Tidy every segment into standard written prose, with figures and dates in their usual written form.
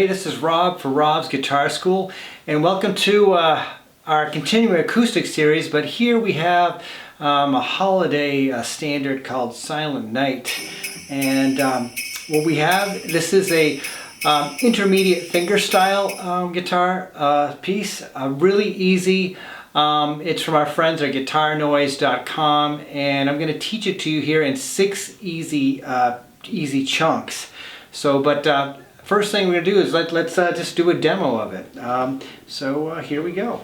everybody. This is Rob for Rob's Guitar School, and welcome to our continuing acoustic series. But here we have a holiday standard called Silent Night, and what we have, this is a intermediate fingerstyle guitar piece, really easy. It's from our friends at guitarnoise.com, and I'm going to teach it to you here in 6 easy chunks. So, but first thing we're going to do is let's just do a demo of it. So here we go.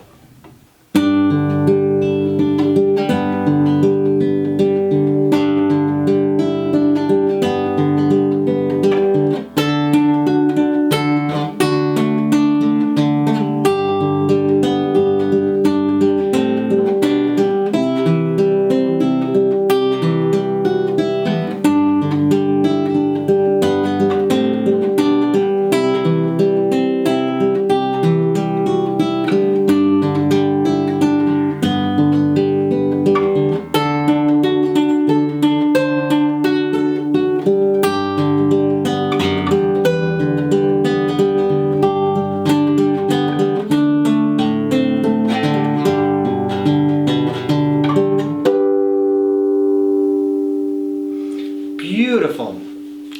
Beautiful.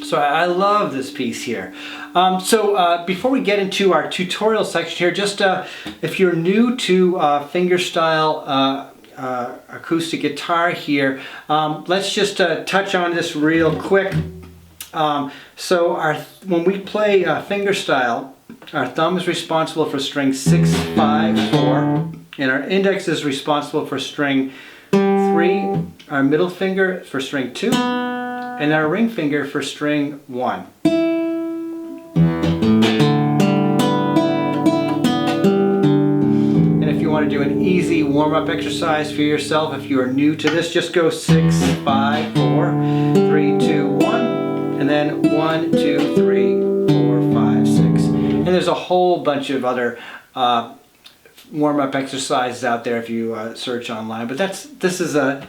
So I love this piece here. Before we get into our tutorial section here, just if you're new to fingerstyle acoustic guitar here, let's just touch on this real quick. When we play fingerstyle, our thumb is responsible for string 6, 5, 4, and our index is responsible for string 3, our middle finger for string 2, and our ring finger for string 1. And if you want to do an easy warm-up exercise for yourself, if you are new to this, just go 6, 5, 4, 3, 2, 1, and then 1, 2, 3, 4, 5, 6. And there's a whole bunch of other warm-up exercises out there if you search online. But this is a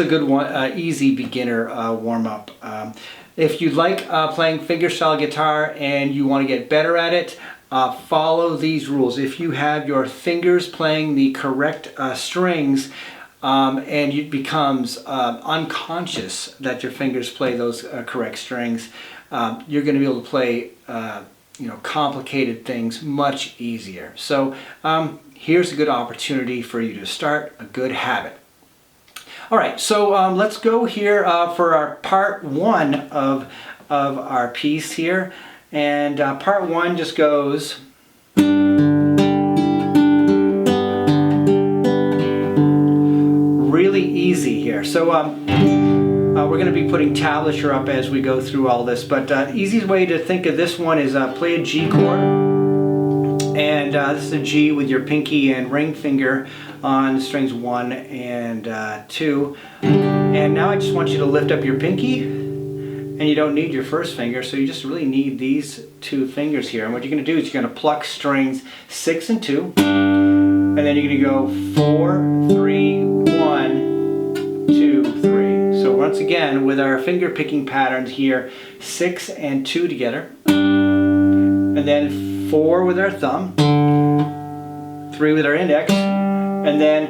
good one, easy beginner warm-up. If you like playing fingerstyle guitar and you want to get better at it, follow these rules. If you have your fingers playing the correct strings and it becomes unconscious that your fingers play those correct strings, you're going to be able to play complicated things much easier. So here's a good opportunity for you to start a good habit. Alright, so let's go here for our part 1 of our piece here. And part 1 just goes really easy here. So we're going to be putting tablature up as we go through all this. But the easiest way to think of this one is play a G chord. And this is a G with your pinky and ring finger on strings 1 and 2. And now I just want you to lift up your pinky, and you don't need your first finger, so you just really need these 2 fingers here. And what you're going to do is you're going to pluck strings 6 and 2, and then you're going to go 4, 3, 1, 2, 3. So once again, with our finger picking patterns here, 6 and 2 together, and then 4 with our thumb, 3 with our index, and then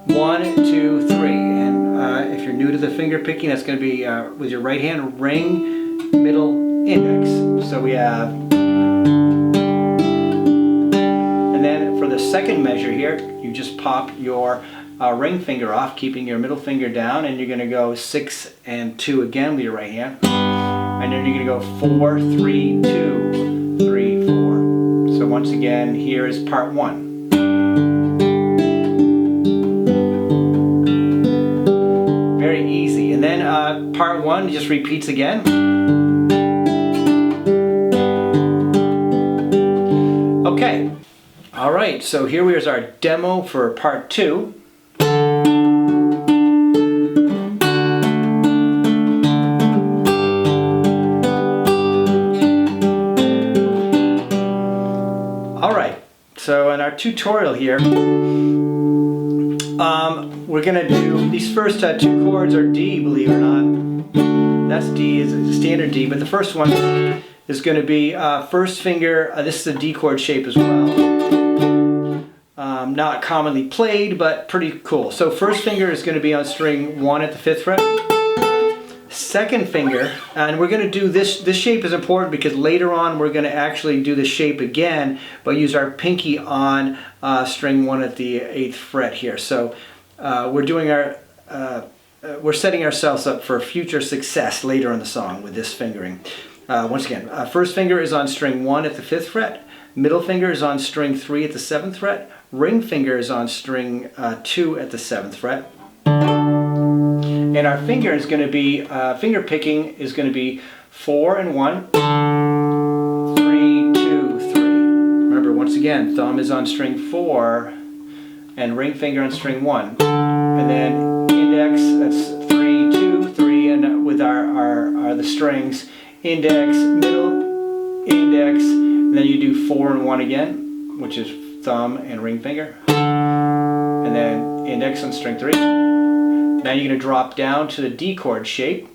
1, 2, 3. And if you're new to the finger picking, that's going to be with your right hand, ring, middle, index. So we have, and then for the second measure here, you just pop your ring finger off, keeping your middle finger down, and you're going to go 6 and 2 again with your right hand, and then you're going to go 4, 3, 2, 3, 4. So once again, here is part 1. Very easy. And then part 1 just repeats again. Okay. All right. So here is our demo for part 2. So in our tutorial here, we're going to do, these first 2 chords are D, believe it or not. That's D, is a standard D, but the first one is going to be first finger. This is a D chord shape as well. Not commonly played, but pretty cool. So first finger is going to be on string 1 at the 5th fret. Second finger, and we're going to do this. This shape is important because later on we're going to actually do the shape again, but use our pinky on string 1 at the 8th fret here. So we're doing our we're setting ourselves up for future success later in the song with this fingering. Once again, first finger is on string 1 at the 5th fret, middle finger is on string 3 at the 7th fret, ring finger is on string 2 at the 7th fret. And our finger is going to be, finger picking is going to be 4 and 1, 3, 2, 3. Remember, once again, thumb is on string 4 and ring finger on string 1. And then index, that's 3, 2, 3, and with the strings, index, middle, index, and then you do 4 and 1 again, which is thumb and ring finger. And then index on string 3. Now you're going to drop down to the D chord shape,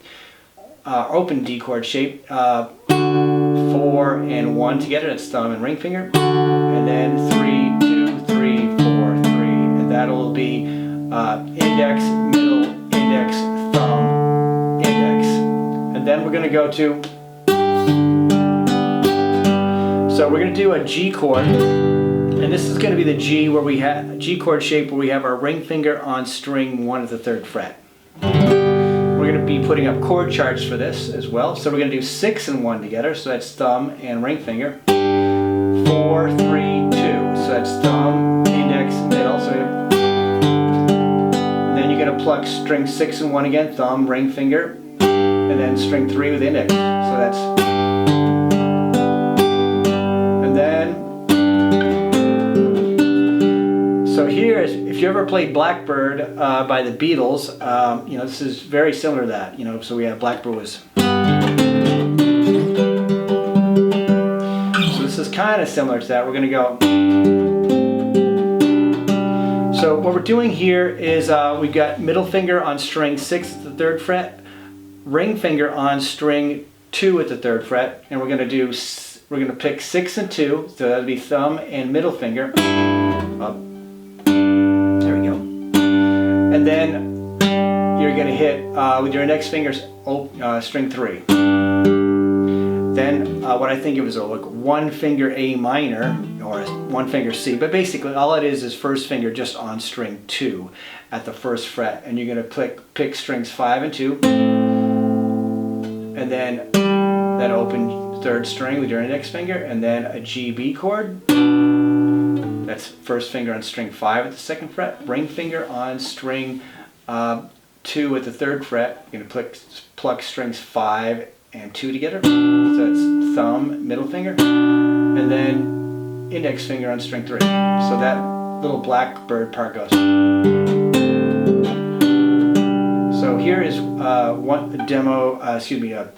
open D chord shape, 4 and 1 together, that's thumb and ring finger, and then 3, 2, 3, 4, 3, and that'll be index, middle, index, thumb, index, and then we're going to go to, so we're going to do a G chord. And this is going to be the G where we have G chord shape where we have our ring finger on string 1 at the 3rd fret. We're going to be putting up chord charts for this as well. So we're going to do 6 and 1 together. So that's thumb and ring finger. 4, 3, 2. So that's thumb, index, middle. So and then you're going to pluck string 6 and 1 again. Thumb, ring finger, and then string 3 with index. So that's, and then. So here, if you ever played Blackbird by the Beatles, you know, this is very similar to that. You know, so we have Blackbird was. So this is kind of similar to that. We're going to go. So what we're doing here is we've got middle finger on string 6 at the 3rd fret, ring finger on string 2 at the 3rd fret, and we're going to pick 6 and 2. So that'll be thumb and middle finger. Up. And then you're going to hit with your index fingers string 3. Then what I think it was like 1 finger A minor or 1 finger C, but basically all it is first finger just on string 2 at the 1st fret, and you're going to pick strings 5 and 2, and then that open 3rd string with your index finger, and then a G B chord. That's first finger on string 5 at the 2nd fret, ring finger on string 2 at the 3rd fret. You're going to pluck strings 5 and 2 together. So it's thumb, middle finger, and then index finger on string 3. So that little Blackbird part goes. So here is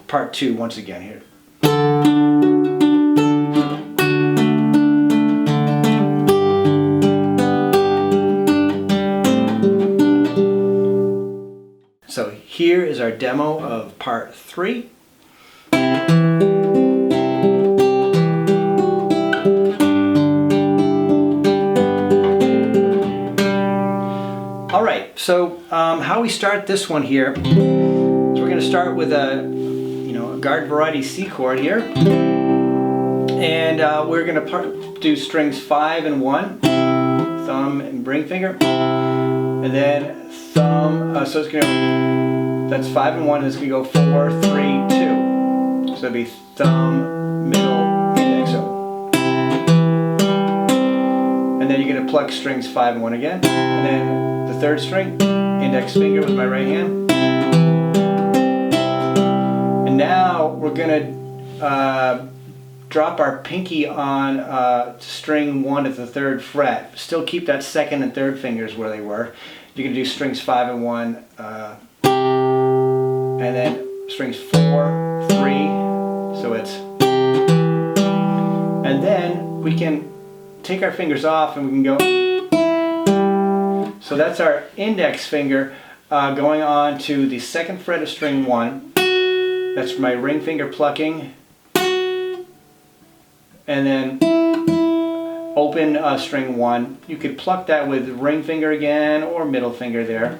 part 2 once again here. So here is our demo of part 3. Alright, so how we start this one here is we're going to start with a garden variety C chord here. And we're going to do strings 5 and 1, thumb and ring finger, and then thumb, so it's going to, that's 5 and 1, and it's going to go 4, 3, 2. So it'll be thumb, middle, index, and then you're going to pluck strings 5 and 1 again, and then the 3rd string, index finger with my right hand. And now we're going to drop our pinky on string 1 at the 3rd fret. Still keep that 2nd and 3rd fingers where they were. You can do strings 5 and 1, and then strings 4, 3, so it's, and then we can take our fingers off and we can go, so that's our index finger going on to the 2nd fret of string 1, that's my ring finger plucking, and then open string 1. You could pluck that with ring finger again or middle finger there.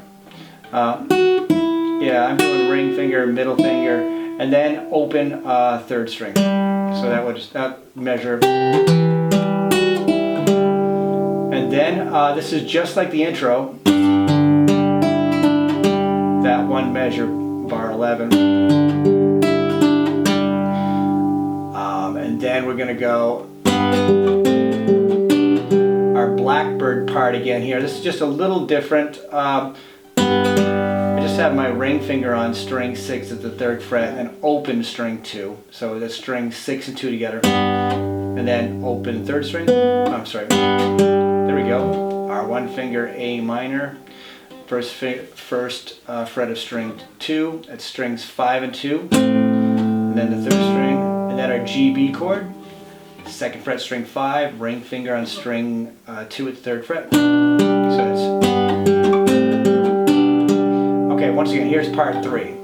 Yeah, I'm doing ring finger, middle finger, and then open 3rd string. So that would just measure. And then this is just like the intro. That one measure, bar 11. And then we're going to go our Blackbird part again here. This is just a little different. I just have my ring finger on string 6 at the 3rd fret and then open string 2. So that's string 6 and 2 together. And then open 3rd string. I'm sorry. There we go. Our one finger A minor. First fret of string 2. That's strings 5 and 2. And then the 3rd string. And then our G B chord. 2nd fret string 5. Ring finger on string 2 at the 3rd fret. So that's. Okay, once again, here's part 3.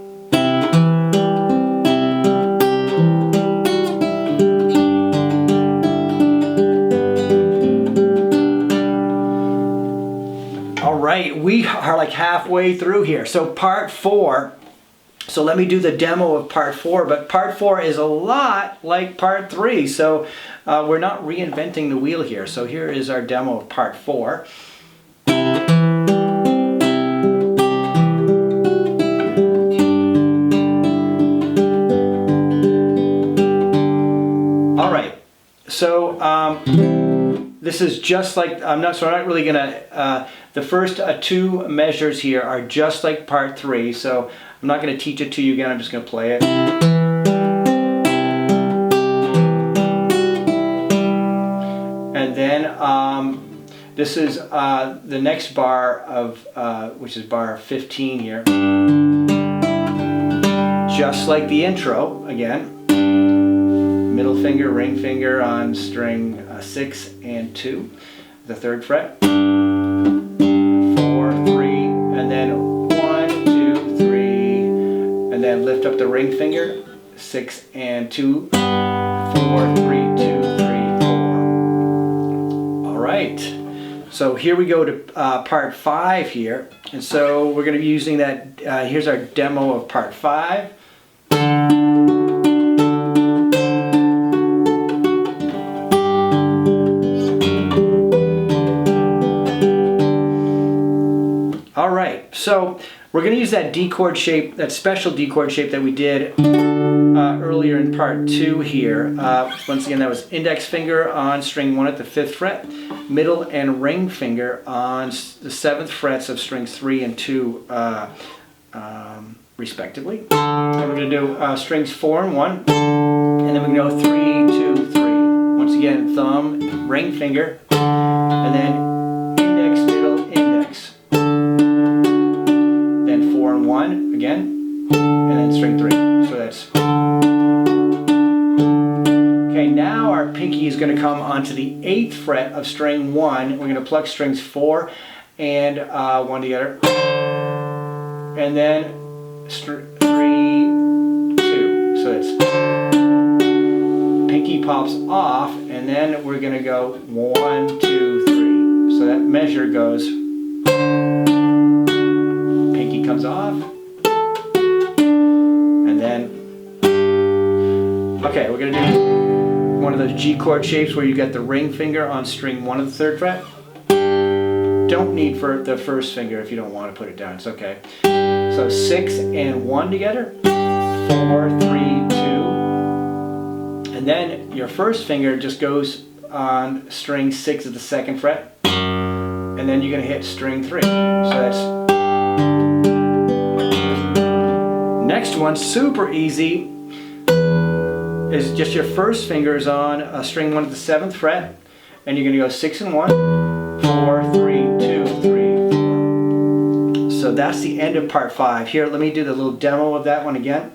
All right, we are like halfway through here. So part 4. So let me do the demo of part 4, but part 4 is a lot like part 3, so we're not reinventing the wheel here. So here is our demo of part 4. All right, so this is just like, I'm not really gonna, the first 2 measures here are just like part 3, so I'm not going to teach it to you again, I'm just going to play it. And then this is the next bar of, which is bar 15 here. Just like the intro, again. Middle finger, ring finger on string 6 and 2, the 3rd fret. 4, 3, and then and then lift up the ring finger, 6 and 2, 4, 3, 2, 3, 4. All right, so here we go to part 5 here. And so we're going to be using that, here's our demo of part 5. All right, so we're going to use that D chord shape, that special D chord shape that we did earlier in part 2 here. Once again, that was index finger on string 1 at the 5th fret, middle and ring finger on the 7th frets of strings 3 and 2 respectively. And we're going to do strings 4 and 1, and then we can go 3, 2, 3. Once again, thumb, ring finger, and then index, middle, index. 1 again, and then string 3. So that's. Okay, now our pinky is going to come onto the 8th fret of string 1. We're going to pluck strings 4 and 1 together. And then 3, 2. So that's. Pinky pops off, and then we're going to go 1, 2, 3. So that measure goes. Pinky comes off. And then, okay, we're going to do one of those G chord shapes where you get the ring finger on string 1 of the 3rd fret. Don't need for the first finger if you don't want to put it down, it's okay. So 6 and 1 together, 4, 3, 2. And then your first finger just goes on string 6 of the 2nd fret. And then you're going to hit string 3. So that's. Next one, super easy, is just your first finger is on string 1 at the 7th fret, and you're going to go 6 and 1, 4, 3, 2, 3, 4. So that's the end of part 5. Here, let me do the little demo of that one again.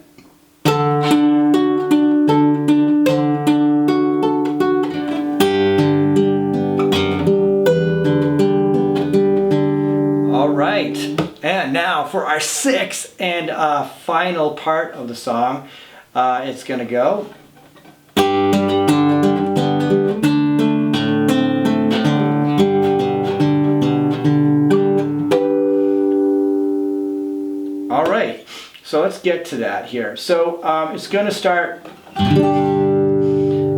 All right. And now for our 6th and final part of the song, it's going to go. So let's get to that here. So it's going to start,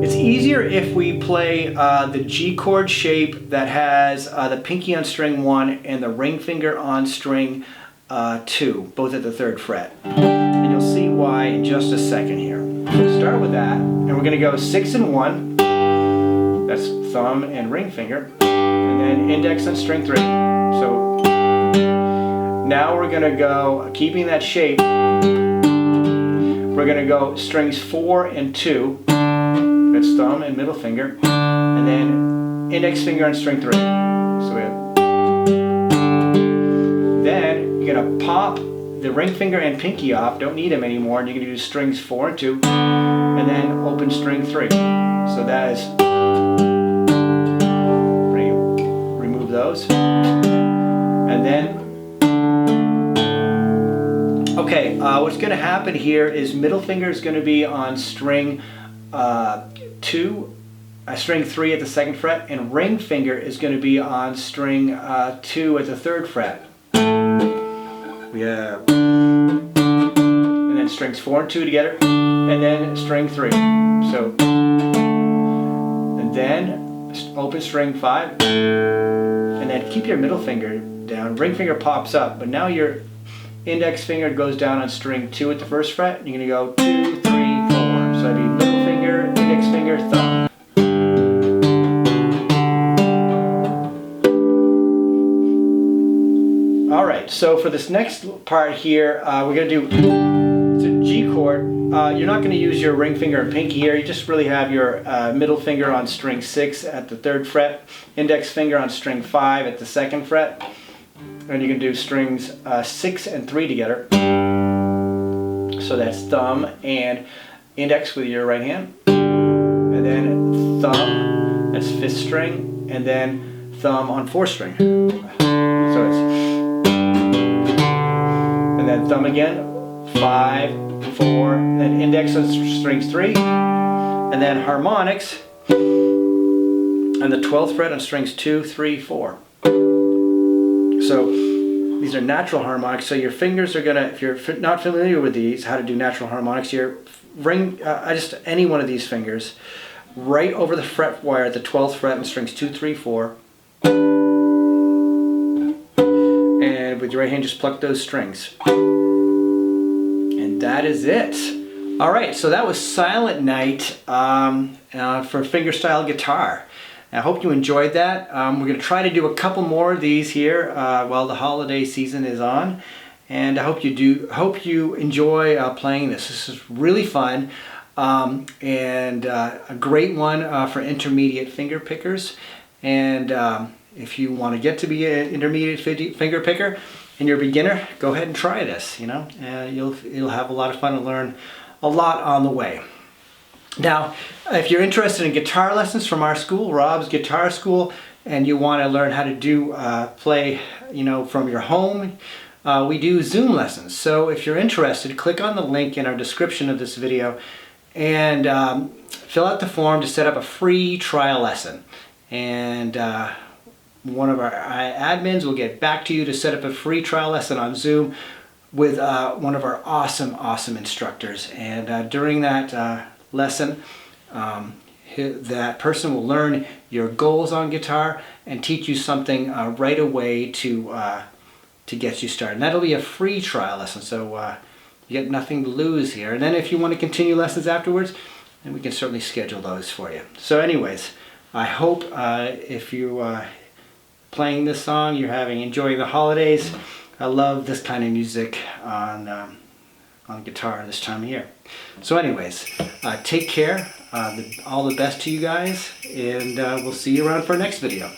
it's easier if we play the G chord shape that has the pinky on string 1 and the ring finger on string 2, both at the 3rd fret. And you'll see why in just a second here. So start with that, and we're going to go 6 and 1, that's thumb and ring finger, and then index on string 3. So now we're going to go, keeping that shape, we're going to go strings 4 and 2, that's thumb and middle finger, and then index finger on string 3. So we have, then you're going to pop the ring finger and pinky off, don't need them anymore, and you're going to do strings 4 and 2, and then open string 3. So that is, remove those, and then, okay, what's going to happen here is middle finger is going to be on string 2, string 3 at the 2nd fret, and ring finger is going to be on string 2 at the 3rd fret. We have, and then strings 4 and 2 together, and then string 3. So, and then open string 5, and then keep your middle finger down. Ring finger pops up, but now your index finger goes down on string 2 at the 1st fret. You're going to go 2, 3, 4. So that'd be middle finger, index finger, thumb. Alright, so for this next part here, we're going to do, it's a G chord. You're not going to use your ring finger and pinky here. You just really have your middle finger on string 6 at the 3rd fret, index finger on string 5 at the 2nd fret, and you can do strings 6 and 3 together. So that's thumb and index with your right hand, and then thumb, that's 5th string, and then thumb on 4th string. So it's, and then thumb again, 5, 4, then index on strings 3, and then harmonics on the 12th fret on strings 2, 3, 4. So these are natural harmonics, so your fingers are gonna, if you're not familiar with these, how to do natural harmonics, your ring, just any one of these fingers, right over the fret wire at the 12th fret on strings 2, 3, 4, and with your right hand just pluck those strings. And that is it. Alright, so that was Silent Night for fingerstyle guitar. I hope you enjoyed that. We're going to try to do a couple more of these here while the holiday season is on, and I hope you do. Hope you enjoy playing this. This is really fun and a great one for intermediate finger pickers. And if you want to get to be an intermediate finger picker and you're a beginner, go ahead and try this. You know, you'll have a lot of fun and learn a lot on the way. Now, if you're interested in guitar lessons from our school, Rob's Guitar School, and you want to learn how to do play, you know, from your home, we do Zoom lessons. So if you're interested, click on the link in our description of this video and fill out the form to set up a free trial lesson. And one of our admins will get back to you to set up a free trial lesson on Zoom with one of our awesome instructors. And during that lesson, that person will learn your goals on guitar and teach you something right away to get you started. And that'll be a free trial lesson, so you get nothing to lose here. And then if you want to continue lessons afterwards, then we can certainly schedule those for you. So anyways, I hope if you playing this song, you're enjoying the holidays. I love this kind of music on guitar this time of year. So anyways, take care, all the best to you guys, and we'll see you around for our next video.